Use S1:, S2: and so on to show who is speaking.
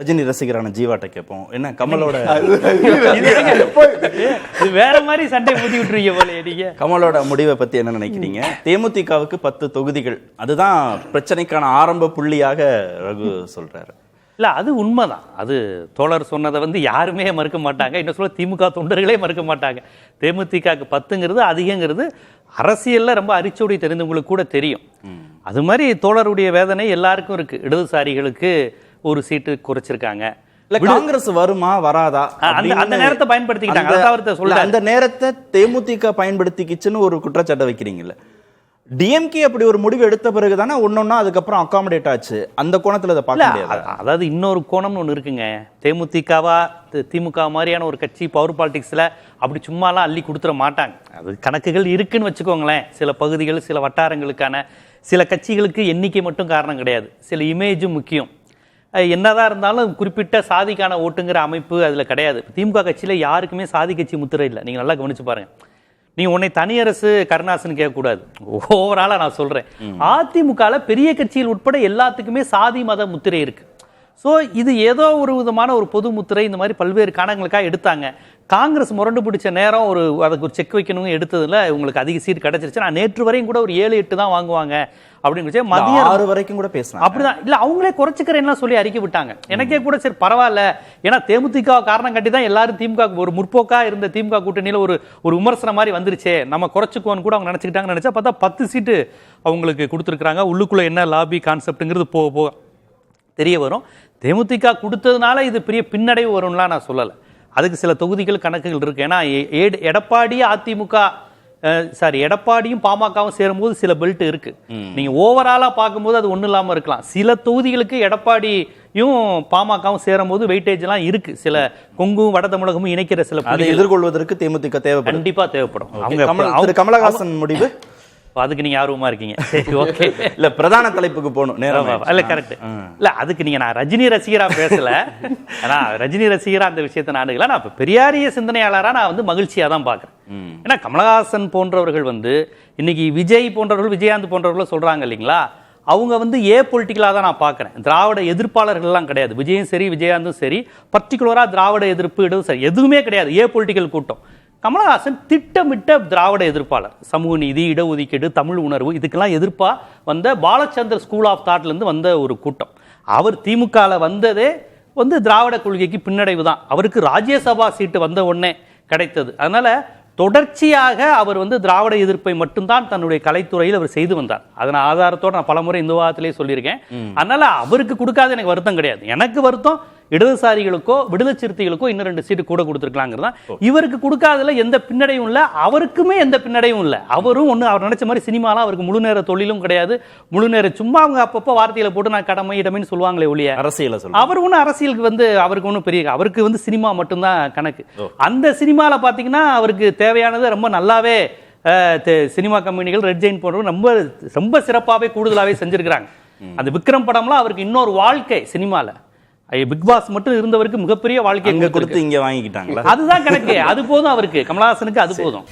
S1: ரஜினி ரசிகரான ஜீவாட்ட கேட்போம். என்ன கமலோட
S2: வேற மாதிரி சண்டை ஊதி விட்டுருவீங்க போல நீங்க.
S1: கமலோட முடிவை பத்தி என்ன நினைக்கிறீங்க? தேமுதிகவுக்கு 10 தொகுதிகள், அதுதான் பிரச்சனைக்கான ஆரம்ப புள்ளியாக ரகு சொல்றாரு.
S2: இல்ல அது உண்மைதான். அது தோழர் சொன்னதை யாருமே மறுக்க மாட்டாங்க. இன்னும் சொல்ல திமுக தொண்டர்களே மறுக்க மாட்டாங்க. தேமுதிகக்கு 10ங்கிறது அதிகங்கிறது அரசியல்ல ரொம்ப அரிச்சோடி தெரிந்தவங்களுக்கு கூட தெரியும். அது மாதிரி தோழருடைய வேதனை எல்லாருக்கும் இருக்கு. இடதுசாரிகளுக்கு ஒரு சீட்டு குறைச்சிருக்காங்க.
S1: காங்கிரஸ் வருமா வராதா
S2: அந்த நேரத்தை பயன்படுத்திக்கிட்டாங்க.
S1: அந்த நேரத்தை தேமுதிக பயன்படுத்திக்கிச்சுன்னு ஒரு குற்றச்சாட்டை வைக்கிறீங்கல்ல. டிஎம்கே அப்படி ஒரு முடிவு எடுத்த பிறகு தானே ஒன்னொன்னா அதுக்கப்புறம் அகாமடேட் ஆச்சு. அந்த கோணத்துல அதை பார்க்க முடியாது.
S2: அதாவது இன்னொரு கோணம்னு ஒன்று இருக்குங்க. தேமுதிகவா திமுக மாதிரியான ஒரு கட்சி பவர் பாலிடிக்ஸ்ல அப்படி சும்மாலாம் அள்ளி கொடுத்துட மாட்டாங்க. அது கணக்குகள் இருக்குன்னு வச்சுக்கோங்களேன். சில பகுதிகள் சில வட்டாரங்களுக்கான சில கட்சிகளுக்கு எண்ணிக்கை மட்டும் காரணம் கிடையாது, சில இமேஜும் முக்கியம். என்னதான் இருந்தாலும் குறிப்பிட்ட சாதிக்கான ஓட்டுங்கிற அமைப்பு அதில் கிடையாது. திமுக கட்சியில் யாருக்குமே சாதி கட்சி முத்திரை இல்லை. நீங்கள் நல்லா கவனிச்சு பாருங்க. நீங்கள் உன்னை தனியரசு கருணாசன் கேட்கக்கூடாது, ஓவராலாக நான் சொல்கிறேன். அதிமுகவில் பெரிய கட்சியில் உட்பட எல்லாத்துக்குமே சாதி மத முத்திரை இருக்கு. ஸோ இது ஏதோ ஒரு விதமான ஒரு பொது முத்திரை இந்த மாதிரி பல்வேறு காரணங்களுக்காக எடுத்தாங்க. காங்கிரஸ் முரண்டு பிடிச்ச நேரம் அதுக்கு ஒரு செக் வைக்கணும் எடுத்ததுல உங்களுக்கு அதிக சீட் கிடைச்சிருச்சு. நான் நேற்று வரையும் கூட ஒரு 7-8 தான் வாங்குவாங்க அப்படின்னு மதியம்
S1: 6 வரைக்கும் கூட பேசலாம். அப்படிதான்
S2: இல்ல அவங்களே குறைச்சிக்கிறேன்னா சொல்லி அறிக்கை விட்டாங்க. எனக்கே கூட சரி பரவாயில்ல, ஏன்னா தேமுதிக காரணம் காட்டி தான் எல்லாரும் திமுக ஒரு முற்போக்கா இருந்த திமுக கூட்டணியில ஒரு விமர்சனம் மாதிரி வந்துருச்சே, நம்ம குறைச்சிக்குவோன்னு கூட அவங்க நினைச்சுக்கிட்டாங்கன்னு நினைச்சா பார்த்தா 10 சீட்டு அவங்களுக்கு கொடுத்துருக்காங்க. உள்ளுக்குள்ள என்ன லாபி கான்செப்ட்ங்கிறது போக போக தெரிய வரும். தேமுதிக கொடுத்ததுனால இது பெரிய பின்னடைவு வரும்லாம் நான் சொல்லலை. அதுக்கு சில தொகுதிகள் கணக்குகள் இருக்கு. ஏன்னா எடப்பாடியும் பாமகவும் சேரும்போது சில பெல்ட் இருக்கு. நீங்க ஓவராலா பார்க்கும்போது அது ஒண்ணு இல்லாம இருக்கலாம். சில தொகுதிகளுக்கு எடப்பாடியும் பாமகவும் சேரும்போது வெயிட்டேஜ் எல்லாம் இருக்கு. சில கொங்கும் வட தமிழகமும் இணைக்கிற சில
S1: எதிர்கொள்வதற்கு தேமுதிக தேவைப்படும்,
S2: கண்டிப்பா தேவைப்படும்.
S1: அவங்க கமலஹாசன் முடிவு
S2: அதுக்கு நீங்க ஆர்வமா இருக்கீங்க. சரி, ஓகே.
S1: இல்ல பிரதான தலைப்புக்கு போகணும் நேரம்.
S2: இல்ல கரெக்ட். இல்ல அதுக்கு நீங்க நான் ரஜினி ரசிகரா பேசல. ஆனா ரஜினி ரசிகரா அந்த விஷயத்தை நாடுகள நான் பெரியாரிய சிந்தனையாளரா நான் மகிழ்ச்சியா தான் பாக்குறேன். ஏன்னா கமலஹாசன் போன்றவர்கள் இன்னைக்கு விஜய் போன்றவர்கள் விஜயகாந்த் போன்றவர்கள் சொல்றாங்க இல்லைங்களா, அவங்க ஏ பொலிட்டிக்கலா தான் நான் பார்க்குறேன். திராவிட எதிர்ப்பாளர்கள் எல்லாம் கிடையாது. விஜயும் சரி விஜயகாந்தும் சரி பர்டிகுலரா திராவிட எதிர்ப்பு இடது சரி எதுவுமே கிடையாது. ஏ பொலிட்டிக்கல் கூட்டம். கமலஹாசன் திட்டமிட்ட திராவிட எதிர்ப்பாளர். சமூக நீதி, இடஒதுக்கீடு, தமிழ் உணர்வு இதுக்கெல்லாம் எதிர்ப்பா வந்த பாலச்சந்தர் ஸ்கூல் ஆஃப் தாட்ல இருந்து வந்த ஒரு கூட்டம். அவர் திமுகல வந்ததே திராவிட கொள்கைக்கு பின்னடைவு தான். அவருக்கு ராஜ்யசபா சீட்டு வந்த உடனே கிடைத்தது. அதனால தொடர்ச்சியாக அவர் திராவிட எதிர்ப்பை மட்டும்தான் தன்னுடைய கலைத்துறையில் அவர் செய்து வந்தார். அதன் ஆதாரத்தோடு நான் பலமுறை இந்த வாரத்திலே சொல்லியிருக்கேன். அதனால அவருக்கு கொடுக்காத எனக்கு வருத்தம் கிடையாது. எனக்கு வருத்தம் இடதுசாரிகளுக்கோ விடுதலை சிறுத்தைகளுக்கோ இன்னும் 2 சீட்டு கூட கொடுத்துருக்கலாங்கிறதா. இவருக்கு கொடுக்காதல எந்த பின்னடையும் இல்லை, அவருக்குமே எந்த பின்னடையும் இல்லை. அவரும் அவர் நினைச்ச மாதிரி சினிமாலாம் அவருக்கு முழு நேர தொழிலும் கிடையாது. முழு நேர சும்மா அவங்க அப்பப்போ வார்த்தையில போட்டு நான் கடமை இடமைன்னு சொல்லுவாங்களே ஒழிய
S1: அரசியல
S2: அவர் ஒன்றும் அரசியலுக்கு அவருக்கு ஒன்றும் பெரிய அவருக்கு சினிமா மட்டும்தான் கணக்கு. அந்த சினிமால பாத்தீங்கன்னா அவருக்கு தேவையானது ரொம்ப நல்லாவே சினிமா கம்பெனிகள் ரெட் ஜெயின் போன்றவங்க ரொம்ப ரொம்ப சிறப்பாகவே கூடுதலாகவே செஞ்சிருக்கிறாங்க. அந்த விக்ரம் படம்லாம் அவருக்கு இன்னொரு வாழ்க்கை சினிமால. பிக் பாஸ் மட்டும் இருந்தவருக்கு மிகப்பெரிய வாழ்க்கை
S1: கொடுத்து இங்க வாங்கிக்கிட்டாங்க.
S2: அதுதான் கணக்கு. அது போதும் அவருக்கு, கமலஹாசனுக்கு அது போதும்.